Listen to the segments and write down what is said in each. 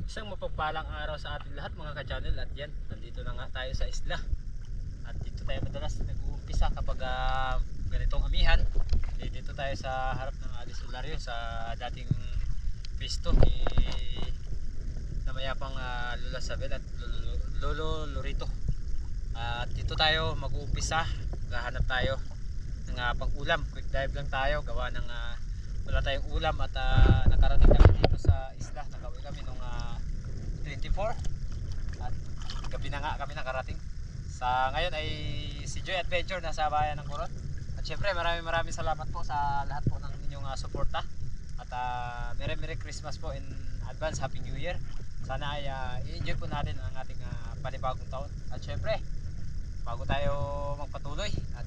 Isang mapagpalang araw sa ating lahat mga ka-channel. At yan, nandito na nga tayo sa isla. At dito tayo madalas nag-uumpisa kapag ganitong amihan. Dito tayo sa harap ng Alice Solario sa dating pisto ni namayapang Lola Sabel at Lolo Lorito. At dito tayo mag-uumpisa. Gahanap tayo ng pang-ulam. Quick dive lang tayo. Gawa ng wala tayong ulam at nakarating kami dito sa isla. Nakauwi kami nung 24 at gabi na nga kami nakarating. Sa ngayon ay si Joy Adventure nasa bayan ng Coron. At syempre maraming salamat po sa lahat po ng inyong suporta. At Merry Christmas po in advance. Happy New Year. Sana ay i-enjoy po natin ang ating panibagong taon. At syempre bago tayo magpatuloy at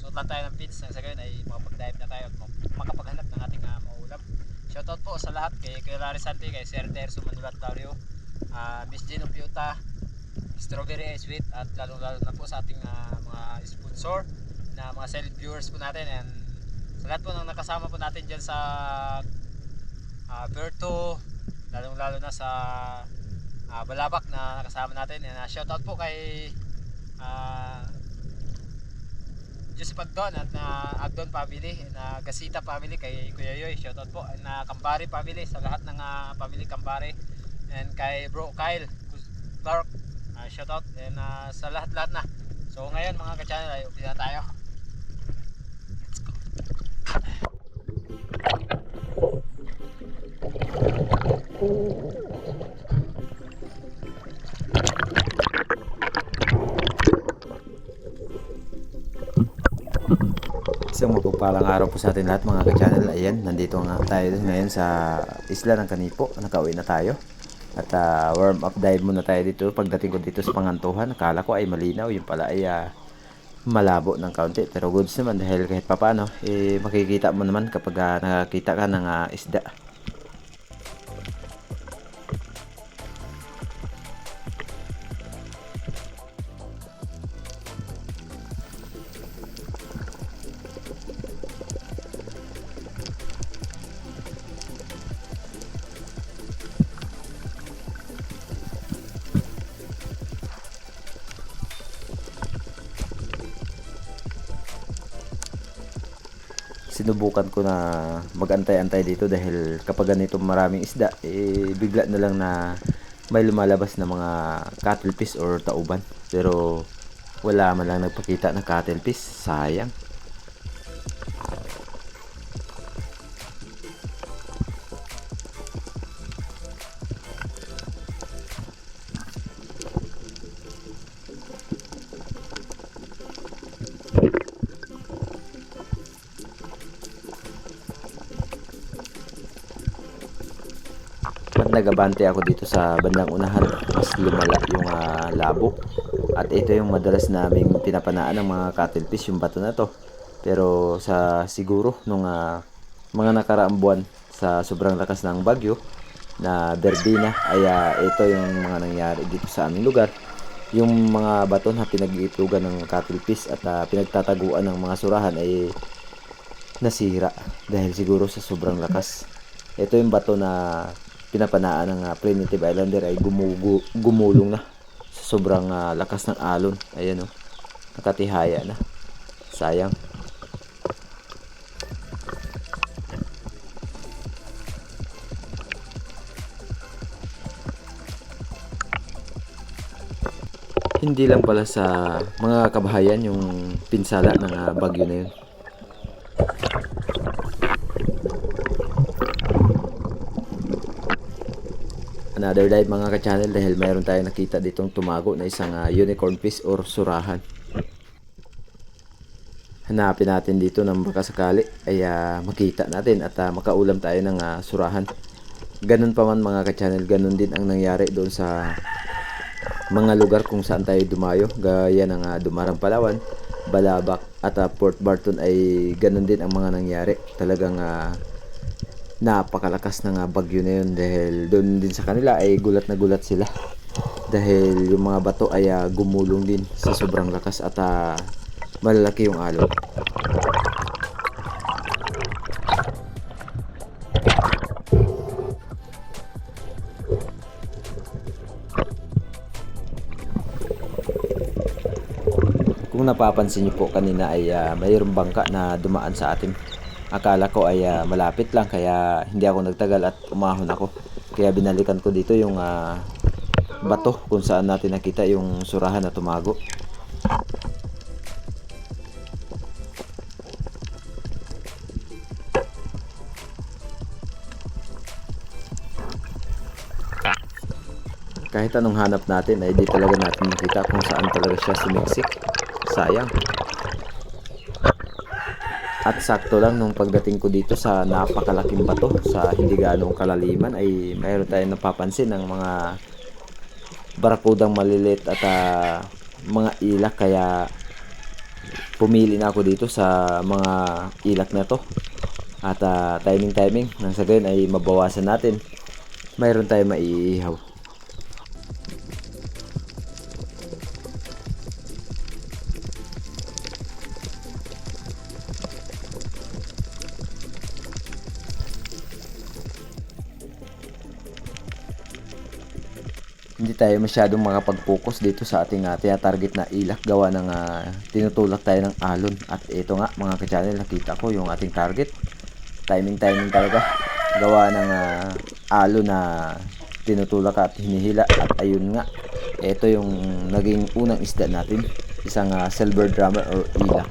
suot lang tayo ng pins nang sa gayon ay makapag-dive na tayo at makapaghanap ng ating maulam. Shoutout po sa lahat kay Larry Santi, kay Sir Terso Manulat Dario, Miss Gino Piuta, Strawberry Ice Sweet, at lalo na po sa ating mga sponsor na mga silent viewers po natin, and sa lahat po ng nakasama po natin dyan sa Berto, lalo na sa Balabak na nakasama natin. And shoutout po kay Joseph Agdon at Agdon family, na Gasita family, kay Kuya Yoy, shoutout po, na Kambari family, sa lahat ng family Kambari, and kay Bro Kyle Clark, shoutout, and sa lahat na. So ngayon mga ka-channel ay umpisa tayo. Let's go. Isang mapagpalang araw po sa atin lahat mga ka-channel. Ayan, nandito nga tayo ngayon sa isla ng Kanipo. Nakauwi na tayo. At warm up dive muna tayo dito. Pagdating ko dito sa Pangantuhan, akala ko ay malinaw. Yung pala ay malabo ng kaunti. Pero goods naman dahil kahit papano, makikita mo naman kapag nakakita ka ng isda. Sinubukan ko na magantay-antay dito dahil kapag ganito maraming isda, bigla na lang na may lumalabas na mga cuttlefish or tauban. Pero wala man lang nagpakita ng cuttlefish, sayang. Nagabante ako dito sa bandang unahan, mas lumala yung labo, at ito yung madalas naming pinapanaan ng mga cuttlefish, yung bato na to. Pero sa siguro nung mga nakaraang buwan sa sobrang lakas ng bagyo na Berdina ay ito yung mga nangyari dito sa aming lugar. Yung mga bato na pinag-iitlugan ng cuttlefish at pinagtataguan ng mga surahan ay nasira dahil siguro sa sobrang lakas. Ito yung bato na pinapanaan ng Primitive Islander ay gumulong na sa sobrang lakas ng alon. Ayan o, nakatihaya na, sayang. Hindi lang pala sa mga kabahayan yung pinsala ng bagyo na yun. Another dive mga ka-channel dahil mayroon tayong nakita ditong tumago na isang unicorn fish or surahan. Hanapin natin dito nang baka sakali ay makita natin at makaulam tayo ng surahan. Ganun pa man mga ka-channel, ganun din ang nangyari doon sa mga lugar kung saan tayo dumayo, gaya ng Dumarang Palawan, Balabak at Port Barton, ay ganun din ang mga nangyari. Talagang napakalakas ng bagyo na yun dahil doon din sa kanila ay gulat na gulat sila dahil yung mga bato ay gumulong din sa sobrang lakas at malalaki yung alon. napapansin niyo po kanina ay mayroong bangka na dumaan sa atin. Akala ko ay malapit lang kaya hindi ako nagtagal at umahon ako. Kaya binalikan ko dito yung bato kung saan natin nakita yung surahan na tumago. Kahit anong hanap natin ay di talaga natin makita kung saan talaga siya sumiksik. Sayang. At sakto lang nung pagdating ko dito sa napakalaking bato sa hindi ganong kalaliman ay mayroon tayong napapansin ng mga barakudang maliliit at mga ilak, kaya pumili na ako dito sa mga ilak na to. At timing nang sa gayon ay mabawasan natin. Mayroon tayong maiihaw. Hindi tayo masyadong makapag-focus dito sa ating tina-target na ilak gawa ng tinutulak tayo ng alon. At ito nga mga ka-channel, nakita ko yung ating target. Timing talaga gawa ng alon na tinutulak at hinihila. At ayun nga, ito yung naging unang isda natin, isang silver drummer or ilak.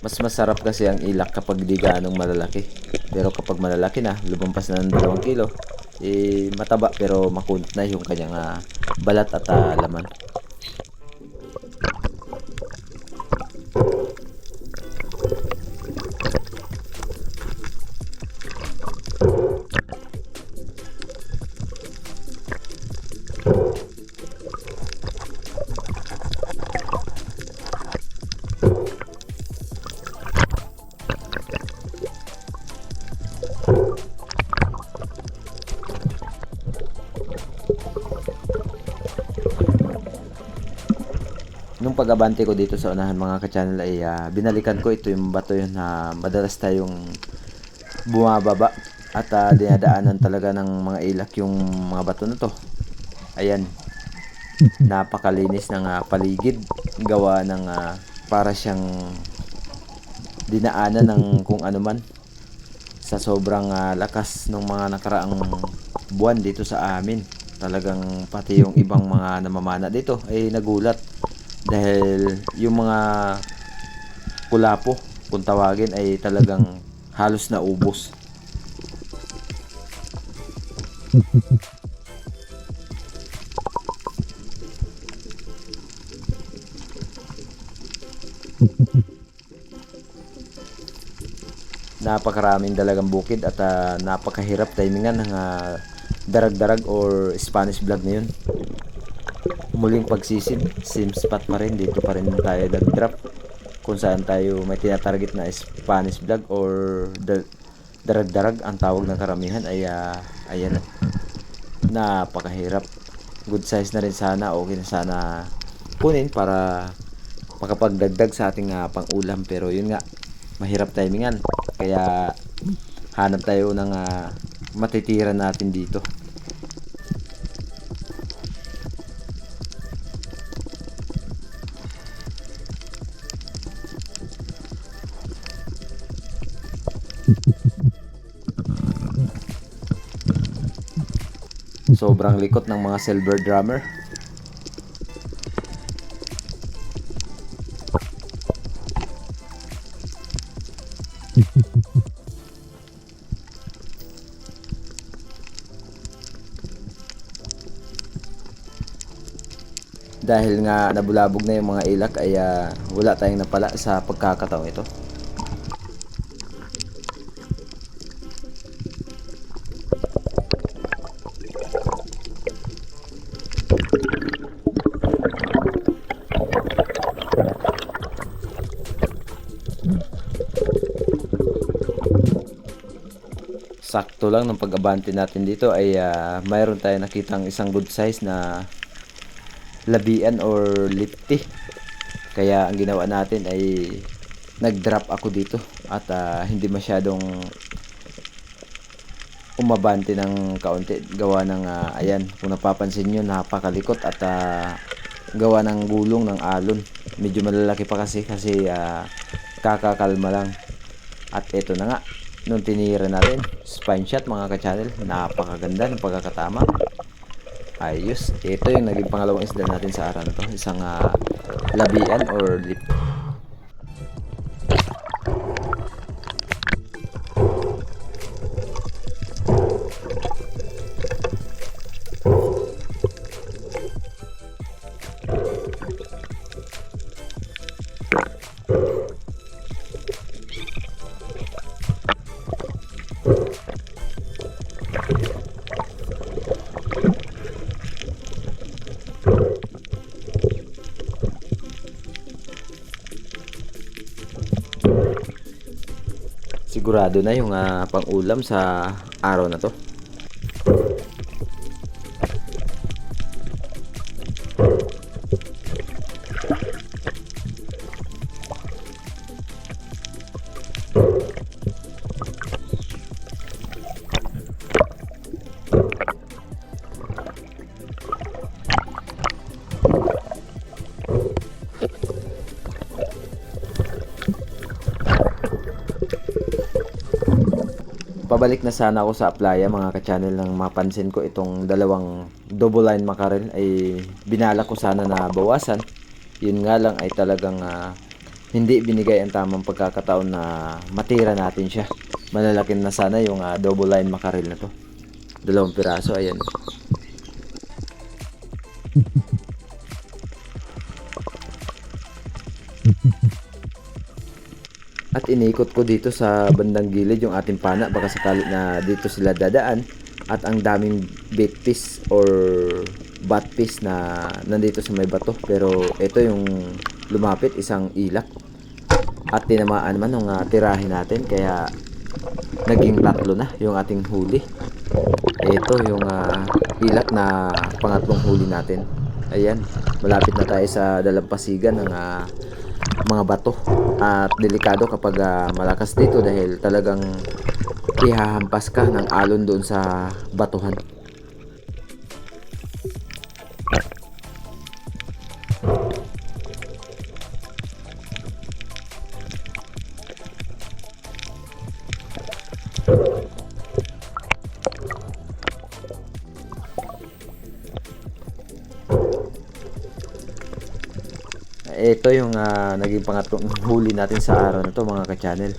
Mas masarap kasi ang ilak kapag di ganong malalaki. Pero kapag malalaki na, lumampas na ng 2 kilo, mataba pero makunat na yung kanyang balat at laman. Nung pag-abante ko dito sa unahan mga ka-channel ay binalikan ko ito yung bato yun na madalas tayong bumababa at dinadaanan talaga ng mga ilak yung mga bato na to. Ayan, napakalinis ng paligid, gawa ng para siyang dinaanan ng kung ano man sa sobrang lakas ng mga nakaraang buwan dito sa amin. Talagang pati yung ibang mga namamana dito ay nagulat dahil yung mga kulapo kung tawagin ay talagang halos naubos. Napakaraming dalagang bukid at napakahirap timingan ng darag-darag or Spanish vlog na yun. Muling pagsisim, same spot pa rin, dito pa rin tayo nag-drop kung saan tayo may tinatarget na Spanish vlog or darag-darag ang tawag ng karamihan ay ayan, napakahirap. Good size na rin sana, okay na sana kunin para makapagdagdag sa ating pang-ulam, pero yun nga, mahirap timingan kaya hanap tayo ng matitira natin dito. Sobrang likot ng mga silver drummer. Dahil nga nabulabog na yung mga ilak ay wala tayong napala sa pagkakataong ito. sakto lang ng pag-abante natin dito ay mayroon tayo nakitang isang good size na labian or lifty. Kaya ang ginawa natin ay nag-drop ako dito at hindi masyadong umabante ng kaunti gawa ng ayan, kung napapansin nyo napakalikot at gawa ng gulong ng alon, medyo malalaki pa kasi kakakalma lang. At ito na nga, nung tinira natin spine shot mga ka-channel, napakaganda ng pagkakatama, ayos. Ito yung naging pangalawang isda natin sa araw na to, isang labian or lip. Sigurado na yung pang-ulam sa araw na to. Pabalik na sana ako sa playa mga ka-channel nang mapansin ko itong dalawang double line mackerel ay binala ko sana na bawasan. Yun nga lang ay talagang hindi binigay ang tamang pagkakataon na matira natin siya. Malalakin na sana yung double line mackerel na to. 2 piraso, ayan. At inikot ko dito sa bandang gilid yung ating pana, baka sakali na dito sila dadaan. At ang daming bait fish or bat fish na nandito sa may bato. Pero ito yung lumapit, isang ilak. At tinamaan naman ng tirahin natin, kaya naging 3 na yung ating huli. Ito yung ilak na pangatlong huli natin. Ayan, malapit na tayo sa dalampasigan ng mga bato. At delikado kapag malakas dito dahil talagang ihahampas ka ng alon doon sa batuhan. Ito yung naging pangatlong huli natin sa araw na to mga ka-channel.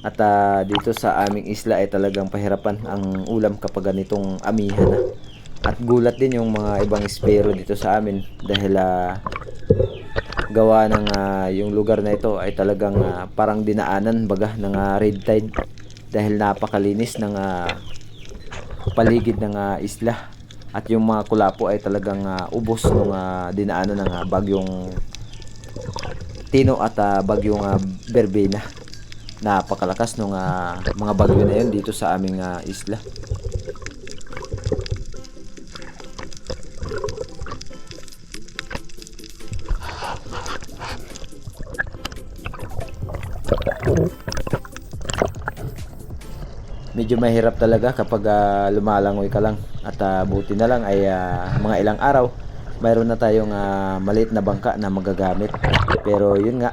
At dito sa aming isla ay talagang pahirapan ang ulam kapag ganitong amihan na. At gulat din yung mga ibang espero dito sa amin dahil gawa ng yung lugar na ito ay talagang parang dinaanan baga ng red tide dahil napakalinis ng paligid ng isla. At yung mga kulapo ay talagang ubos nung dinaanan ng bagyong Tino at bagyong Berbena. Napakalakas nung mga bagyo na yun dito sa aming isla. Medyo mahirap talaga kapag lumalangoy ka lang. At buti na lang ay mga ilang araw mayroon na tayong maliit na bangka na magagamit. Pero yun nga,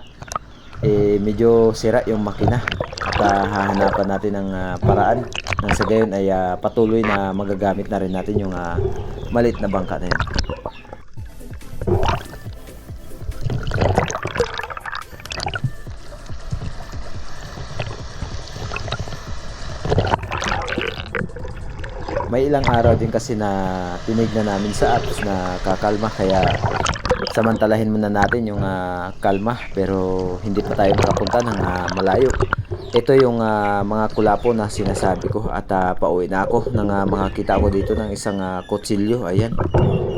medyo sira yung makina. At hahanapan natin ng paraan nang sa gayon ay patuloy na magagamit na rin natin yung maliit na bangka na yun. May ilang araw din kasi na tinignan namin sa apps na kakalma, kaya samantalahin muna natin yung kalma, pero hindi pa tayo makapunta ng malayo. Ito yung mga kulapo na sinasabi ko at pauwi na ako nang makakita ko dito ng isang kutsilyo. Ayan.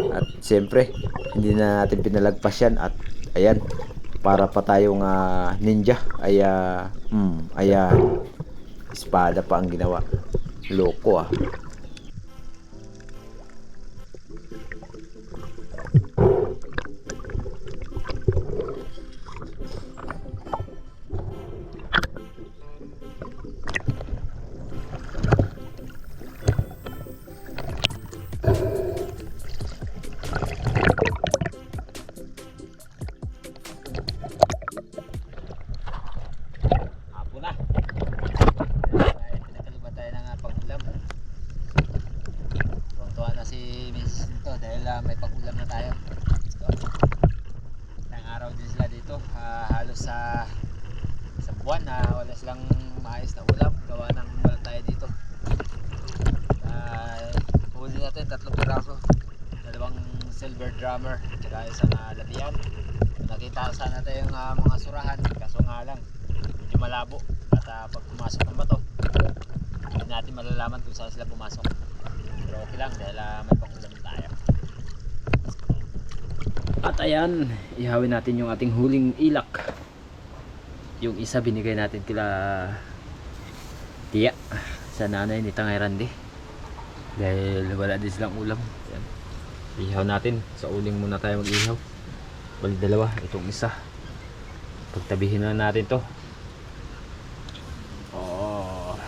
At siyempre hindi na natin pinalagpas yan at ayan, para pa tayong ninja ay ayan, espada pa ang ginawa. Loko ah. Hapon na. Pinagkaliban tayo ng pag-ulam. Tuwang-tuwa na si Miss nito dahil may pag-ulam na tayo. Ilang araw din sila dito. Halos sa buwan na wala silang maayos na ulam. Gawa ng wala tayo dito. Huli natin 3 piraso. 2 silver drummer. Tsaka isang labian. Nakita sana tayong mga surahan. Kaso nga lang medyo malabo. At pag pumasok ng bato, hindi natin malalaman kung saan sila pumasok. Pero okay lang dahil may pang-ulam tayo. At ayan, ihawin natin yung ating huling ilak. Yung isa binigay natin kila Tia sa nanay ni Tangay Randy dahil wala din silang ulam. Ayan. Ihaw natin. Sa uling muna tayo mag-ihaw. Bali 2, itong isa. Pagtabihin na natin to. Oh.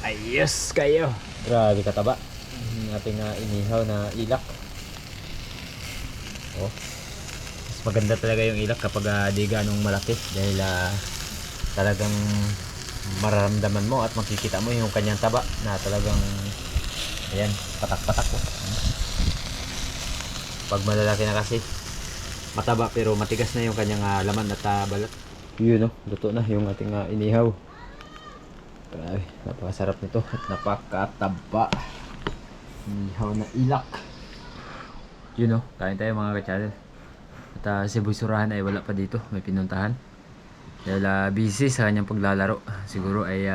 Ayos kayo. Grabe kataba. Yung ating inihaw na ilak. Oh. Mas maganda talaga yung ilak kapag di ganong malaki dahil talagang mararamdaman mo at makikita mo yung kanyang taba na talagang ayan, patak-patak po. Pag malalaki na kasi mataba pero matigas na yung kanyang laman at balat. Yun, no, luto na yung ating inihaw. Grabe, napakasarap nito at napakataba. Inihaw na ilak. Yun, no, kain tayo mga ka-channel. At si Boy Surahan ay wala pa dito, may pinuntahan dahil busy sa kanyang paglalaro. Siguro ay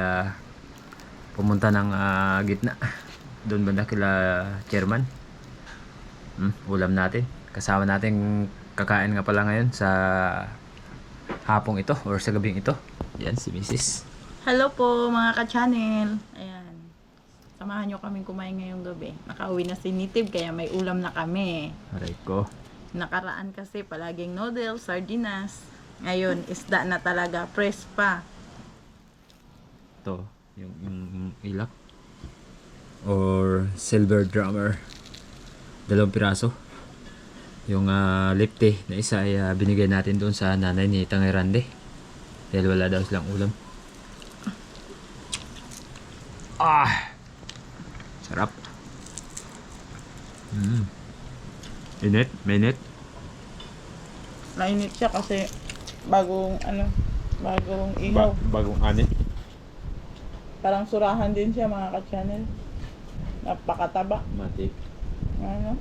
pumunta ng gitna doon banda kila chairman. Ulam natin, kasama natin kakain nga pala ngayon sa hapong ito or sa gabing ito. Yan si Mrs. Hello po mga ka-channel. Ayan. Samahan nyo kaming kumain ngayong gabi. Nakauwi na si Nitib kaya may ulam na kami. Aray ko. Nakaraan kasi palaging noodles, sardinas. Ngayon, isda na talaga. Fresh pa. Ito, yung ilak or silver drummer. 2 piraso. Yung lipte na isa ay binigay natin doon sa nanay ni Tangay Randy dahil wala daw silang ulam. Sarap. Init, mainit. Nainit siya kasi bagong ihaw. Bagong anit. Parang surahan din siya mga ka-channel. Napakataba. Matik. Ano?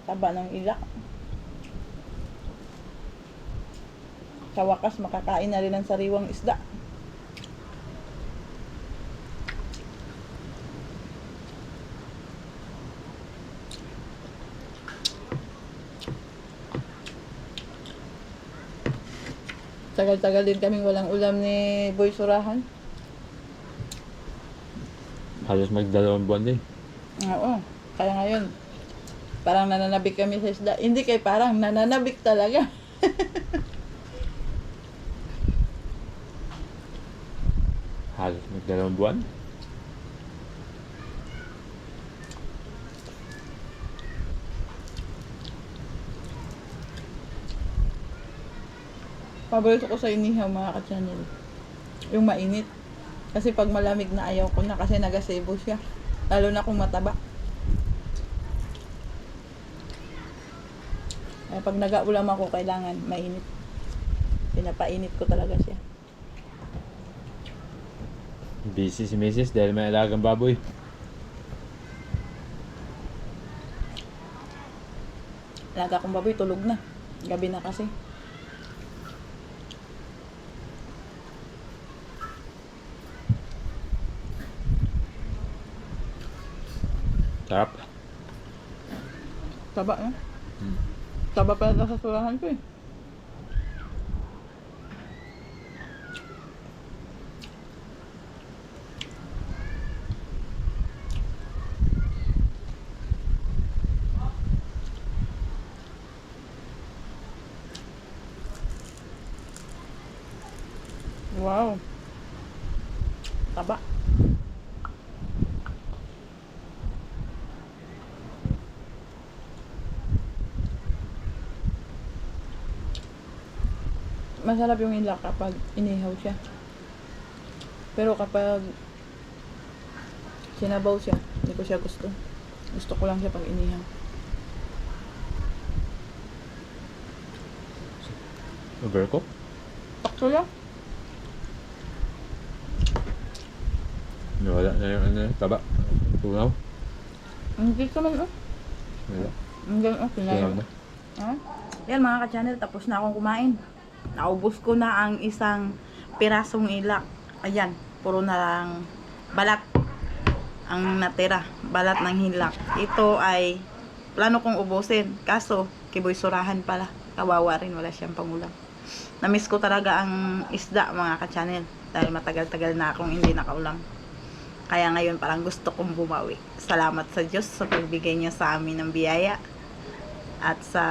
Taba ng ilak. Sa wakas makakain na rin ng sariwang isda. Tagal-tagal din kaming walang ulam ni Boy Surahan. Halos mag-2 buwan din. Oo. Kaya ngayon, parang nananabik kami sa isda. Hindi kay parang nananabik talaga. Halos mag-2 buwan. Paborito ko sa inihaw mga ka-channel. Yung mainit. Kasi pag malamig na ayaw ko na kasi nagasebo siya. Lalo na kung mataba. Kaya pag nag-aulam ako, kailangan mainit. Pinapainit ko talaga siya. Busy si Mrs. dahil may alagang baboy. Alaga kong baboy, tulog na. Gabi na kasi. Sarap. Taba eh. Taba pa na sa surahan ko eh. Wow. Taba. Masarap yung ilak kapag inihaw siya. Pero kapag sinabaw siya, hindi ko siya gusto. Gusto ko lang siya pag inihaw. Overcook? Takto lang. Wala na yung ano, taba. Tunaw. Hindi ka man, oh. Wala. Hindi, oh. Tunaw na. Ha? Yan mga ka-channel, tapos na akong kumain. Naubos ko na ang isang pirasong ilak. Ayan, puro na lang balat ang natira. Balat ng hilak. Ito ay plano kong ubusin. Kaso, kiboy surahan pala. Kawawa rin, wala siyang pangulam. Namiss ko talaga ang isda mga ka-channel. Dahil matagal-tagal na akong hindi nakaulam. Kaya ngayon parang gusto kong bumawi. Salamat sa Diyos sa pagbigay niya sa amin ng biyaya. At sa...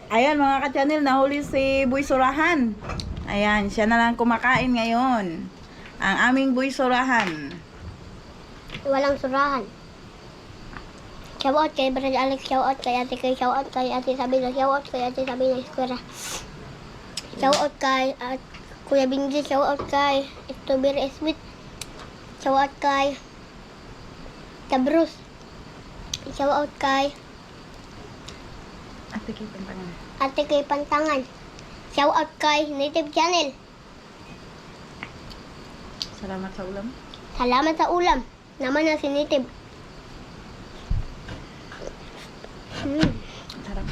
Ayan mga ka-channel, nahuli si Boy Surahan. Ayan, siya na lang kumakain ngayon. Ang aming Boy Surahan. Walang surahan. Shoutout kay Brad Alex, shoutout kay Ate Kay, shoutout kay Ate Sabina, shoutout kay Ate Sabina Eskwera. Shoutout kay Kuya Benji, shoutout kay Strawberry Sweet. Shoutout kay Bruce. Shoutout kay Ate Kay Pantangan. Ate Kay Pantangan. Shoutout kay Native Channel. Salamat sa ulam. Salamat sa ulam. Naman na si Native. Sarap.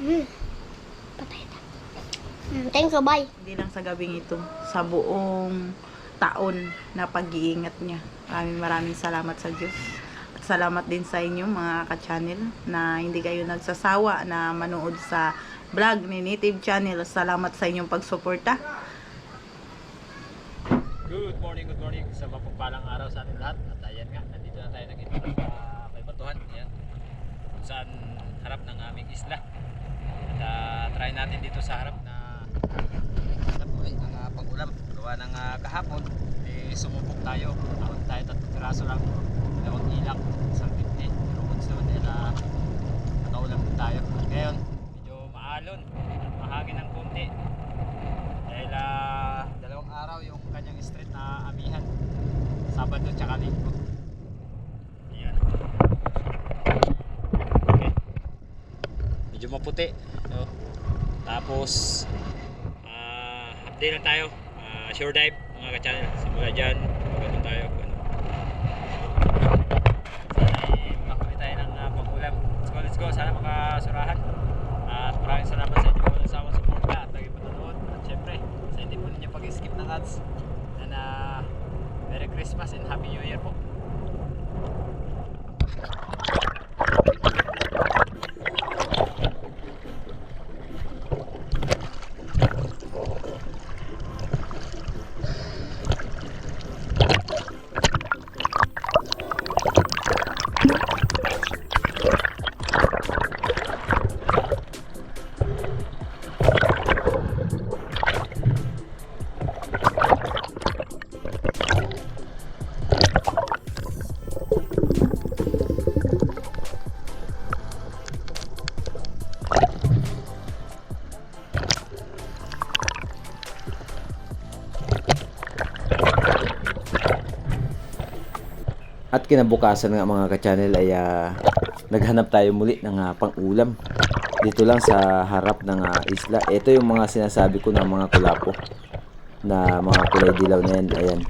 Mm. Patay na. Thanks, bye. Hindi lang sa gabing ito, sa buong taon na pag-iingat niya. Maraming salamat sa Diyos. At salamat din sa inyo mga ka-channel na hindi kayo nagsasawa na manood sa vlog ni Native Channel. Salamat sa inyong pagsuporta. Good morning sa mapagpalang araw sa ating lahat. At ayan nga, nandito na tayo nakita sa may batuhan. Ayan, kung saan harap ng aming isla. At try natin dito sa harap na tapuin ang pag-ulam. Gawa ng kahapon, sumubok tayo. Kahon tayo, 3 piraso lang. 2 ilak, isang tipni. Pero kung sa nila, nakaulam din tayo. At ngayon, medyo maalon at mahangin ng konti. Dahil 2 araw yung kanyang street na amihan. Sabado tsaka Linggo. Ayan. Okay. Medyo maputi. No? Tapos update na tayo. Shore dive mga ka-channel. Simula dyan. Magandang tayo. Makakulit tayo ng pag-ulam. Let's go. Sana makasurahan. At maraming salamat sa inyo sa mga suporta at lagi panonood. At syempre, sa hindi po ninyo pag-skip ng ads. And Merry Christmas and Happy New Year po. At kinabukasan nga mga ka-channel ay naghanap tayo muli ng pang-ulam. Dito lang sa harap ng isla. Ito yung mga sinasabi ko ng mga kulapo. Na mga kulay dilaw na yan. Ayan.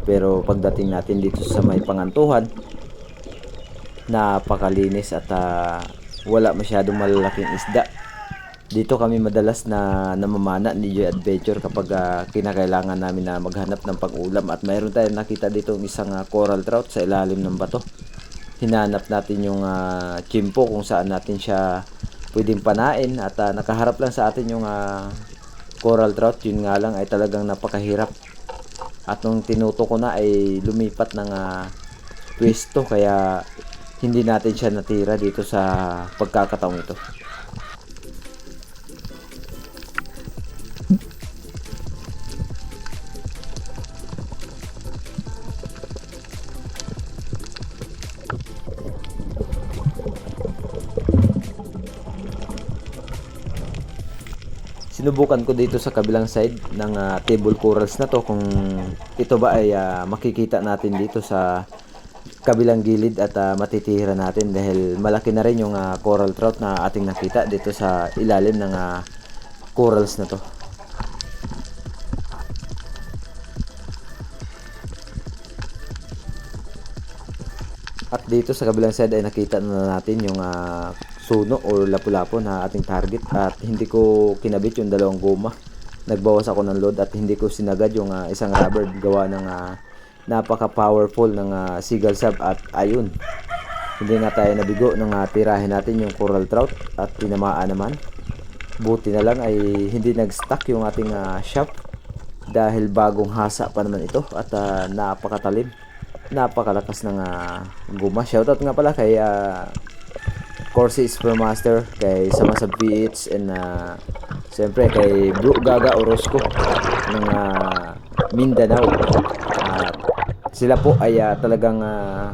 Pero pagdating natin dito sa may pangantuhan, napakalinis at wala masyadong malalaking isda. Dito kami madalas na namamana ni Joy Adventure kapag kinakailangan namin na maghanap ng pang-ulam. At mayroon tayong nakita dito isang coral trout sa ilalim ng bato. Hinanap natin yung chimpo kung saan natin siya pwedeng panain. At nakaharap lang sa atin yung coral trout. Yun nga lang ay talagang napakahirap. At nung tinuto ko na ay lumipat ng pwesto. Kaya hindi natin siya natira dito sa pagkakataong ito. Sinubukan ko dito sa kabilang side ng table corals na to kung ito ba ay makikita natin dito sa kabilang gilid at matitira natin dahil malaki na rin yung coral trout na ating nakita dito sa ilalim ng corals na to. At dito sa kabilang side ay nakita na natin yung suno or lapu-lapu na ating target at hindi ko kinabit yung dalawang goma. Nagbawas ako ng load at hindi ko sinagad yung isang rubber gawa ng napaka-powerful ng seagull sub at ayun. Hindi nga tayo nabigo nung tirahin natin yung coral trout at tinamaan naman. Buti na lang ay hindi nag-stuck yung ating shop dahil bagong hasa pa naman ito at napakatalim. Napakalakas ng guma. Shoutout nga pala kay Corsi Spearmaster, kay Samasab PH, and siyempre kay Bro Gaga Orozco ng Mindanao. Sila po ay talagang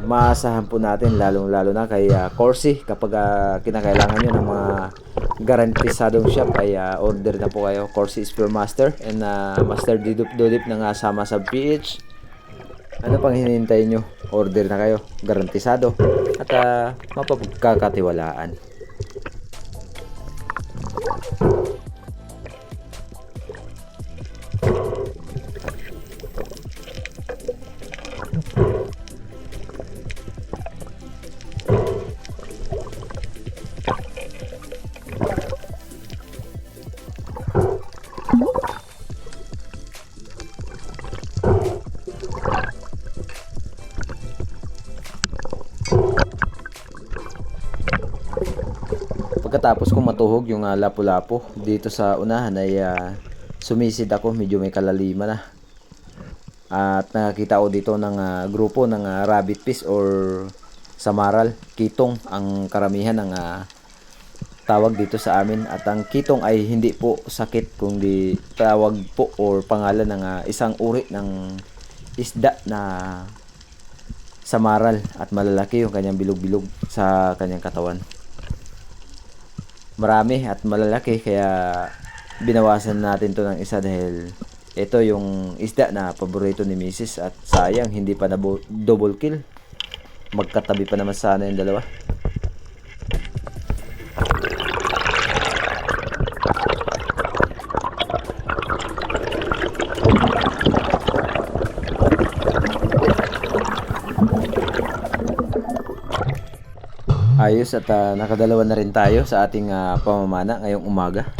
maasahan po natin, lalong-lalo na kay Corsi. Kapag kinakailangan nyo ng mga garantisadong shop ay order na po kayo, Corsi Spearmaster and Master Dudip ng Samasab PH. Ano pang hinihintay nyo? Order na kayo, garantisado at mapagkakatiwalaan. Pagkatapos kong matuhog yung lapu-lapu dito sa unahan ay sumisid ako, medyo may kalaliman na. At nakakita ko dito ng grupo ng rabbit fish or samaral, kitong ang karamihan ng tawag dito sa amin. At ang kitong ay hindi po sakit kundi tawag po or pangalan ng isang uri ng isda na samaral at malalaki yung kanyang bilog-bilog sa kanyang katawan. Marami at malalaki kaya binawasan natin to ng isa dahil ito yung isda na paborito ni Mrs. at sayang hindi pa na double kill. Magkatabi pa naman sana yung dalawa. Ayos at nakadalawa na rin tayo sa ating pamamana ngayong umaga.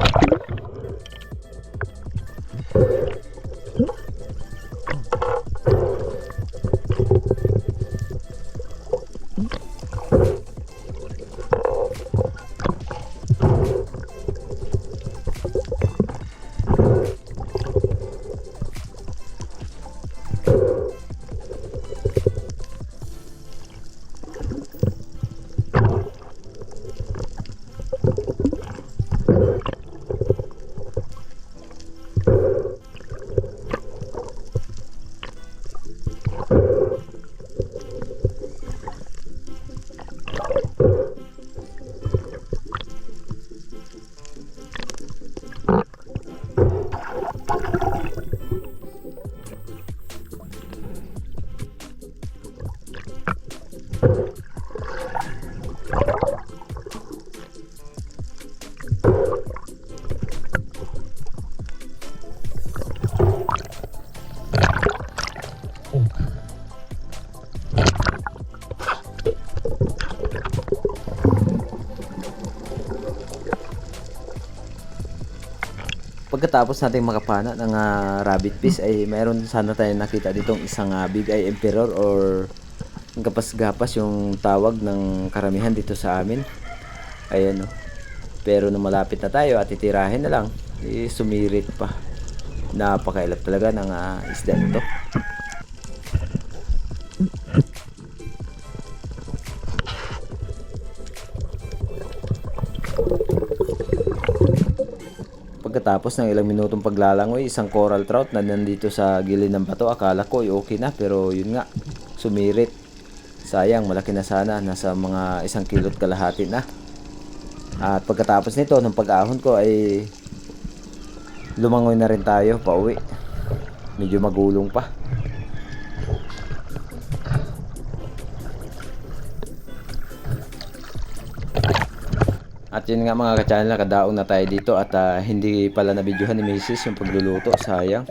Pagkatapos nating makapana ng rabbit fish ay mayroon sana tayong nakita ditong isang big eye emperor or gapas-gapas yung tawag ng karamihan dito sa amin. Ayan o. Pero nung malapit na tayo at titirahin na lang, sumirit pa. Napakailap talaga ng isda nito. Pagkatapos ng ilang minutong paglalangoy, isang coral trout na nandito sa gilid ng bato. Akala ko okay na pero yun nga, sumirit. Sayang, malaki na sana, nasa mga 1 kilot kalahati na. At pagkatapos nito, ng pag-ahon ko ay lumangoy na rin tayo pauwi. Medyo magulong pa. At yun nga mga ka-channel, nakadaong na tayo dito at hindi pala na videohan ni Mrs. yung pagluluto, sayang.